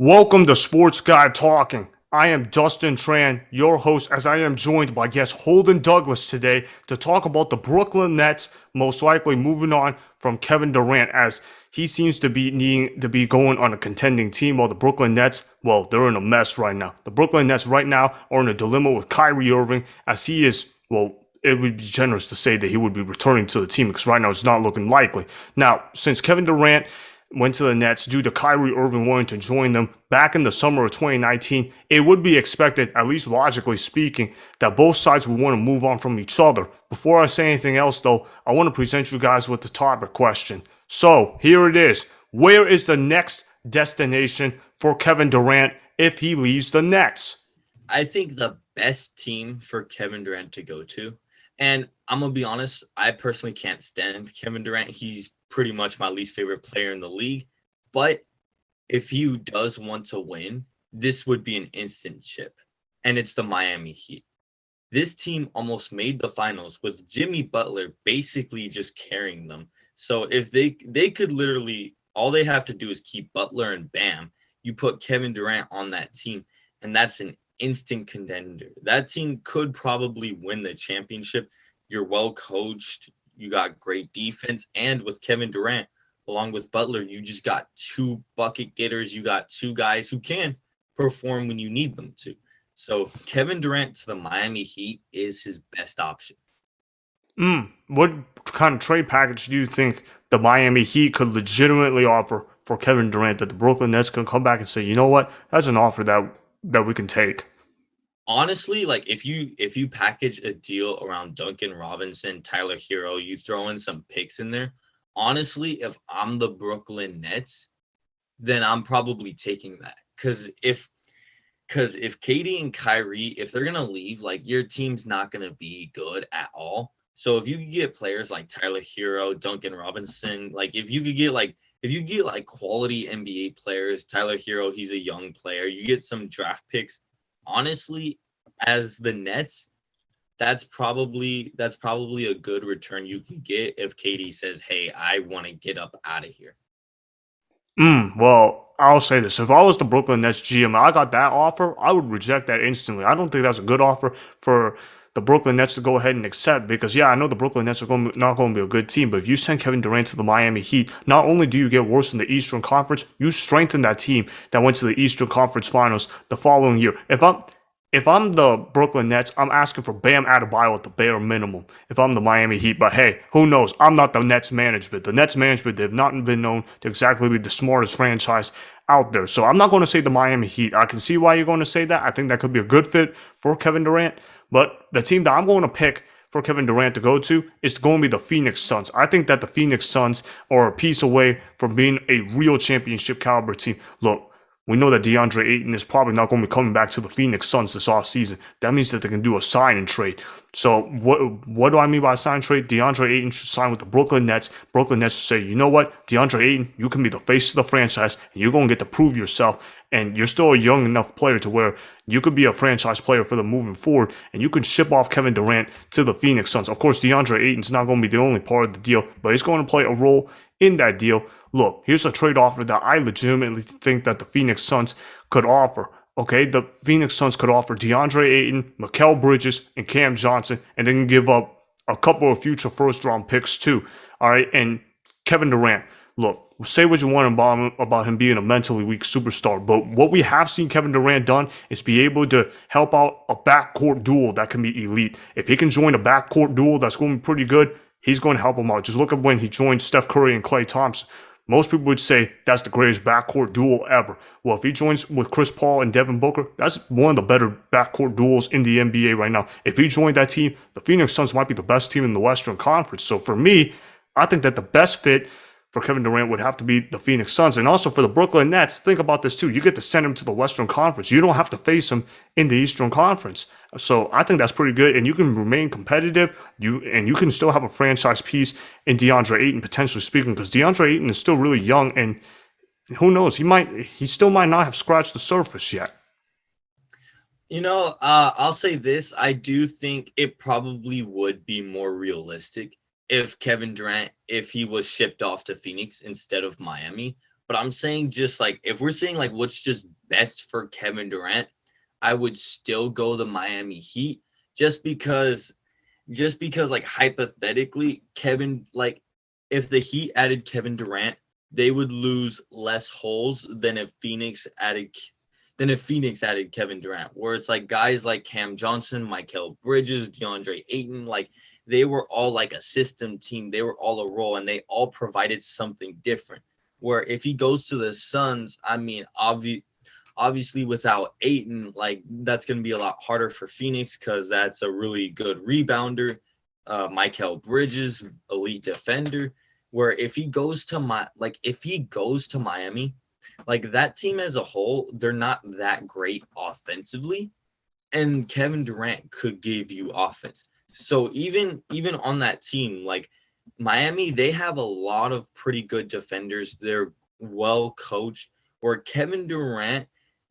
Welcome to Sports Guy Talking. I am Dustin Tran, your host, as I am joined by guest Holden Douglas today to talk about the Brooklyn Nets, most likely moving on from Kevin Durant, as he seems to be needing to be going on a contending team, while the Brooklyn Nets, well, they're in a mess right now. The Brooklyn Nets right now are in a dilemma with Kyrie Irving, as he is, well, it would be generous to say that he would be returning to the team because right now it's not looking likely. Now, since Kevin Durant went to the Nets due to Kyrie Irving wanting to join them back in the summer of 2019, it would be expected, at least logically speaking, that both sides would want to move on from each other. Before I say anything else, though, I want to present you guys with the topic question. So, here it is. Where is the next destination for Kevin Durant if he leaves the Nets? I think the best team for Kevin Durant to go to, and I'm gonna be honest, I personally can't stand Kevin Durant. He's pretty much my least favorite player in the league. But if he does want to win, this would be an instant chip. And it's the Miami Heat. This team almost made the finals with Jimmy Butler basically just carrying them. So if they could literally all they have to do is keep Butler and bam, you put Kevin Durant on that team, and that's an instant contender. That team could probably win the championship. You're well coached, you got great defense, and with Kevin Durant along with Butler, you just got two bucket getters. You got two guys who can perform when you need them to. So Kevin Durant to the Miami Heat is his best option. What kind of trade package do you think the Miami Heat could legitimately offer for Kevin Durant that the Brooklyn Nets can come back and say, you know what, that's an offer that we can take? Honestly, like if you package a deal around Duncan Robinson, Tyler Hero, you throw in some picks in there. Honestly, if I'm the Brooklyn Nets, then I'm probably taking that. Because if Katie and Kyrie, if they're gonna leave, like your team's not gonna be good at all. So if you could get players like Tyler Hero, Duncan Robinson, like if you get quality NBA players, Tyler Hero, he's a young player, you get some draft picks. Honestly, as the Nets, that's probably a good return you can get if Katie says, "Hey, I want to get up out of here." Well, I'll say this. If I was the Brooklyn Nets GM and I got that offer, I would reject that instantly. I don't think that's a good offer for the Brooklyn Nets to go ahead and accept because, yeah, I know the Brooklyn Nets are not going to be a good team, but if you send Kevin Durant to the Miami Heat, not only do you get worse in the Eastern Conference, you strengthen that team that went to the Eastern Conference Finals the following year. If I'm the Brooklyn Nets, I'm asking for Bam Adebayo at the bare minimum. If I'm the Miami Heat, but hey, who knows? I'm not the Nets management. The Nets management, they've not been known to exactly be the smartest franchise out there. So I'm not going to say the Miami Heat. I can see why you're going to say that. I think that could be a good fit for Kevin Durant. But the team that I'm going to pick for Kevin Durant to go to is going to be the Phoenix Suns. I think that the Phoenix Suns are a piece away from being a real championship caliber team. Look, we know that DeAndre Ayton is probably not going to be coming back to the Phoenix Suns this offseason. That means that they can do a sign and trade. So what do I mean by sign and trade? DeAndre Ayton should sign with the Brooklyn Nets. Brooklyn Nets should say, you know what, DeAndre Ayton, you can be the face of the franchise, and you're going to get to prove yourself. And you're still a young enough player to where you could be a franchise player for them moving forward, and you can ship off Kevin Durant to the Phoenix Suns. Of course, DeAndre Ayton's not going to be the only part of the deal, but he's going to play a role in that deal. Look, here's a trade offer that I legitimately think that the Phoenix Suns could offer. Okay, the Phoenix Suns could offer DeAndre Ayton, Mikal Bridges, and Cam Johnson, and then give up a couple of future first round picks too. All right, and Kevin Durant. Look, say what you want about him being a mentally weak superstar, but what we have seen Kevin Durant done is be able to help out a backcourt duel that can be elite. If he can join a backcourt duel that's going to be pretty good, he's going to help him out. Just look at when he joined Steph Curry and Klay Thompson. Most people would say that's the greatest backcourt duel ever. Well, if he joins with Chris Paul and Devin Booker, that's one of the better backcourt duels in the NBA right now. If he joined that team, the Phoenix Suns might be the best team in the Western Conference. So for me, I think that the best fit for Kevin Durant would have to be the Phoenix Suns. And also for the Brooklyn Nets, think about this too. You get to send him to the Western Conference. You don't have to face him in the Eastern Conference. So I think that's pretty good. And you can remain competitive. You can still have a franchise piece in DeAndre Ayton, potentially speaking, because DeAndre Ayton is still really young and who knows, he still might not have scratched the surface yet. I'll say this. I do think it probably would be more realistic if Kevin Durant, if he was shipped off to Phoenix instead of Miami. But I'm saying just like if we're saying like what's just best for Kevin Durant, I would still go the Miami Heat just because like hypothetically Kevin like if the Heat added Kevin Durant, they would lose less holes than if Phoenix added Kevin Durant, where it's like guys like Cam Johnson, Michael Bridges, DeAndre Ayton, like they were all like a system team. They were all a role and they all provided something different. Where if he goes to the Suns, I mean, obviously without Ayton, like that's going to be a lot harder for Phoenix because that's a really good rebounder. Michael Bridges, elite defender. Where if he goes to Miami, like that team as a whole, they're not that great offensively, and Kevin Durant could give you offense. So even on that team, like Miami, they have a lot of pretty good defenders. They're well coached. Or Kevin Durant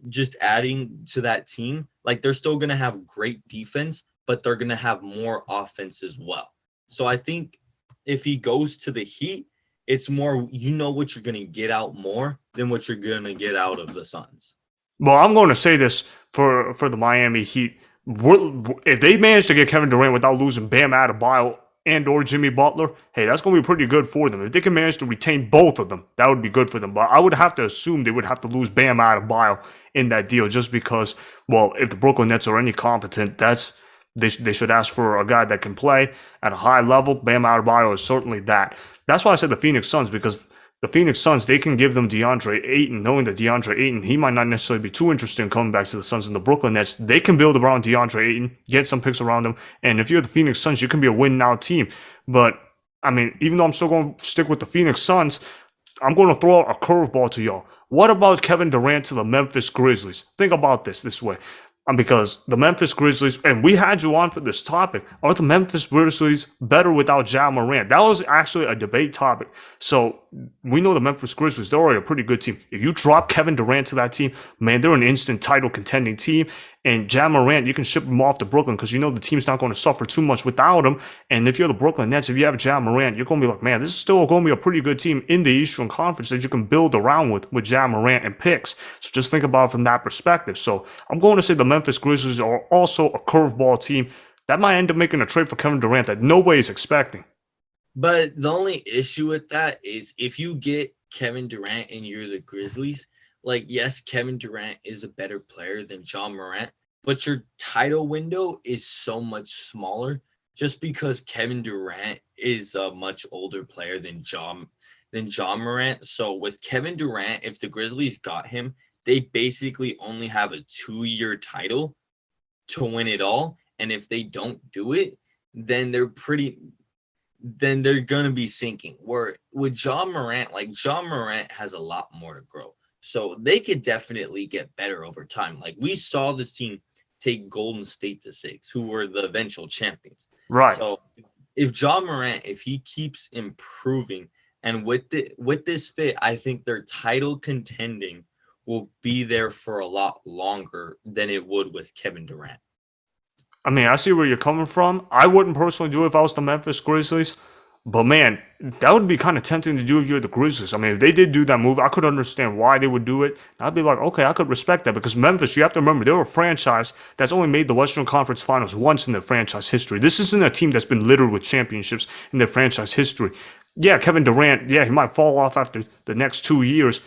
just adding to that team, like they're still going to have great defense, but they're going to have more offense as well. So I think if he goes to the Heat, it's more what you're going to get out more than what you're going to get out of the Suns. Well, I'm going to say this for the Miami Heat. If they manage to get Kevin Durant without losing Bam Adebayo and or Jimmy Butler, hey, that's going to be pretty good for them. If they can manage to retain both of them, that would be good for them. But I would have to assume they would have to lose Bam Adebayo in that deal just because, well, if the Brooklyn Nets are any competent, they should ask for a guy that can play at a high level. Bam Adebayo is certainly that. That's why I said the Phoenix Suns, because the Phoenix Suns, they can give them DeAndre Ayton, knowing that DeAndre Ayton, he might not necessarily be too interested in coming back to the Suns. And the Brooklyn Nets, they can build around DeAndre Ayton, get some picks around him. And if you're the Phoenix Suns, you can be a win-now team. But, I mean, even though I'm still going to stick with the Phoenix Suns, I'm going to throw out a curveball to y'all. What about Kevin Durant to the Memphis Grizzlies? Think about this way. Because the Memphis Grizzlies, and we had you on for this topic, are the Memphis Grizzlies better without Ja Morant? That was actually a debate topic. So we know the Memphis Grizzlies, they're already a pretty good team. If you drop Kevin Durant to that team, man, they're an instant title contending team. And Ja Morant, you can ship him off to Brooklyn because you know the team's not going to suffer too much without him. And if you're the Brooklyn Nets, if you have Ja Morant, you're going to be like, man, this is still going to be a pretty good team in the Eastern Conference that you can build around with Ja Morant and picks. So just think about it from that perspective. So I'm going to say the Memphis Grizzlies are also a curveball team that might end up making a trade for Kevin Durant that nobody's expecting. But the only issue with that is if you get Kevin Durant and you're the Grizzlies, like, yes, Kevin Durant is a better player than Ja Morant, but your title window is so much smaller just because Kevin Durant is a much older player than Ja Morant. So with Kevin Durant, if the Grizzlies got him, they basically only have a 2-year title to win it all. And if they don't do it, then they're going to be sinking. Where with Ja Morant, like Ja Morant has a lot more to grow. So they could definitely get better over time. Like we saw this team take Golden State to 6, who were the eventual champions. Right. So if Ja Morant, if he keeps improving, and with this fit, I think their title contending will be there for a lot longer than it would with Kevin Durant. I mean, I see where you're coming from. I wouldn't personally do it if I was the Memphis Grizzlies. But man, that would be kind of tempting to do if you're the Grizzlies. I mean, if they did do that move, I could understand why they would do it. I'd be like, okay, I could respect that because Memphis, you have to remember, they're a franchise that's only made the Western Conference Finals once in their franchise history. This isn't a team that's been littered with championships in their franchise history. Yeah, Kevin Durant, yeah, he might fall off after the next 2 years,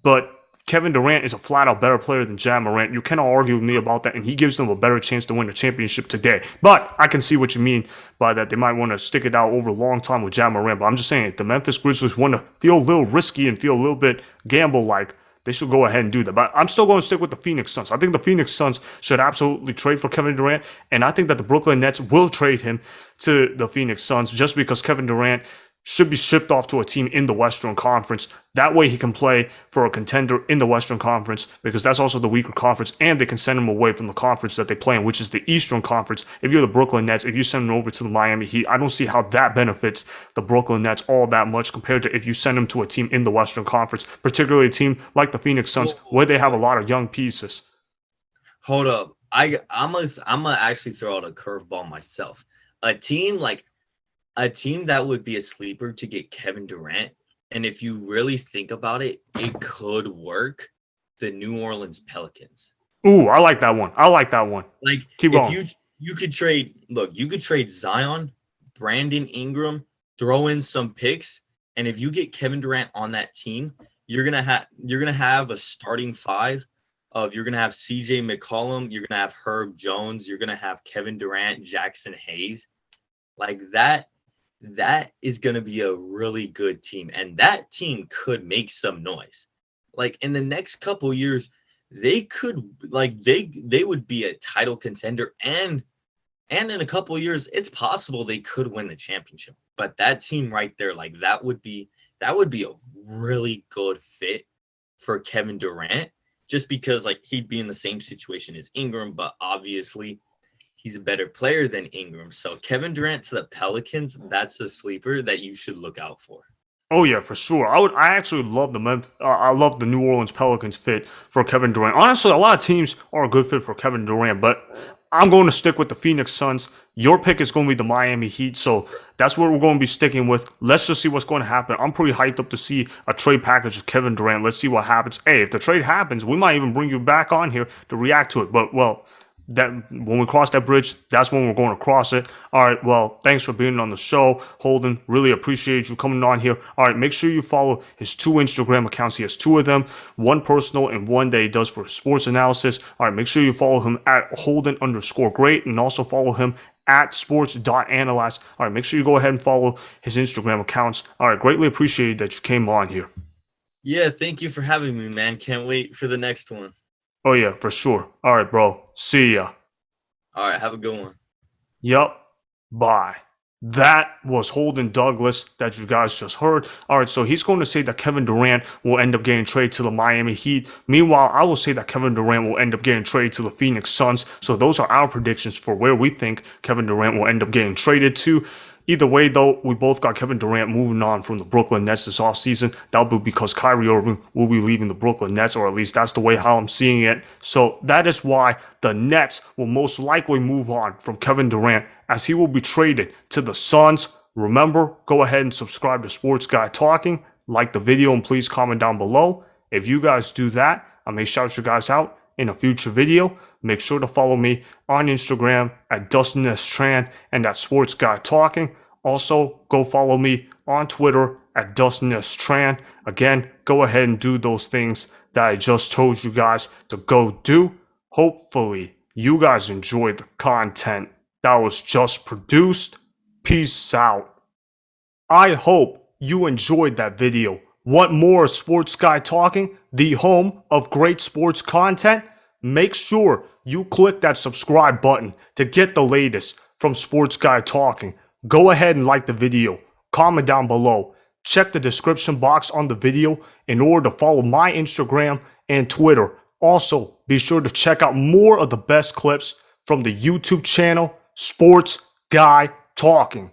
but Kevin Durant is a flat-out better player than Ja Morant. You cannot argue with me about that, and he gives them a better chance to win a championship today. But I can see what you mean by that. They might want to stick it out over a long time with Ja Morant, but I'm just saying, if the Memphis Grizzlies want to feel a little risky and feel a little bit gamble-like, they should go ahead and do that. But I'm still going to stick with the Phoenix Suns. I think the Phoenix Suns should absolutely trade for Kevin Durant, and I think that the Brooklyn Nets will trade him to the Phoenix Suns just because Kevin Durant should be shipped off to a team in the Western Conference. That way he can play for a contender in the Western Conference because that's also the weaker conference, and they can send him away from the conference that they play in, which is the Eastern Conference. If you're the Brooklyn Nets, if you send him over to the Miami Heat, I don't see how that benefits the Brooklyn Nets all that much compared to if you send him to a team in the Western Conference, particularly a team like the Phoenix Suns where they have a lot of young pieces. Hold up. I'm gonna actually throw out a curveball myself. A team that would be a sleeper to get Kevin Durant and if you really think about it, it could work. The New Orleans Pelicans. Ooh, I like that one. I like that one. Like Keep if going. you could trade, look, you could trade Zion, Brandon Ingram, throw in some picks, and if you get Kevin Durant on that team, you're gonna have a starting five of you're gonna have CJ McCollum, you're gonna have Herb Jones, you're gonna have Kevin Durant, Jackson Hayes. Like that is gonna be a really good team. And that team could make some noise. Like in the next couple years, they could they would be a title contender and in a couple of years it's possible they could win the championship. But that team right there, like that would be a really good fit for Kevin Durant, just because like he'd be in the same situation as Ingram, but obviously he's a better player than Ingram. So Kevin Durant to the Pelicans, that's a sleeper that you should look out for. Oh yeah, for sure. I actually love I love the New Orleans Pelicans fit for Kevin Durant. Honestly, a lot of teams are a good fit for Kevin Durant, but I'm going to stick with the Phoenix Suns. Your pick is going to be the Miami Heat, so that's what we're going to be sticking with. Let's just see what's going to happen. I'm pretty hyped up to see a trade package of Kevin Durant. Let's see what happens. Hey, if the trade happens, we might even bring you back on here to react to it. But well, that when we cross that bridge, that's when we're going to cross it. All right, well, thanks for being on the show, Holden. Really appreciate you coming on here. All right, make sure you follow his 2 Instagram accounts. He has 2 of them, one personal and one that he does for sports analysis. All right, make sure you follow him at Holden_great and also follow him at sports.analyze. All right, make sure you go ahead and follow his Instagram accounts. All right, greatly appreciate that you came on here. Yeah, thank you for having me, man. Can't wait for the next one. Oh yeah, for sure. All right, bro. See ya. All right, have a good one. Yep. Bye. That was Holden Douglas that you guys just heard. All right, so he's going to say that Kevin Durant will end up getting traded to the Miami Heat. Meanwhile, I will say that Kevin Durant will end up getting traded to the Phoenix Suns. So those are our predictions for where we think Kevin Durant will end up getting traded to. Either way, though, we both got Kevin Durant moving on from the Brooklyn Nets this offseason. That'll be because Kyrie Irving will be leaving the Brooklyn Nets, or at least that's the way how I'm seeing it. So that is why the Nets will most likely move on from Kevin Durant, as he will be traded to the Suns. Remember, go ahead and subscribe to Sports Guy Talking, like the video, and please comment down below. If you guys do that, I may shout you guys out in a future video. Make sure to follow me on Instagram at Dustin Tran and at Sports Guy Talking. Also, go follow me on Twitter at Dustin Tran. Again, go ahead and do those things that I just told you guys to go do. Hopefully, you guys enjoyed the content that was just produced. Peace out. I hope you enjoyed that video. Want more Sports Guy Talking, the home of great sports content? Make sure you click that subscribe button to get the latest from Sports Guy Talking. Go ahead and like the video, comment down below, check the description box on the video in order to follow my Instagram and Twitter. Also, be sure to check out more of the best clips from the YouTube channel, Sports Guy Talking.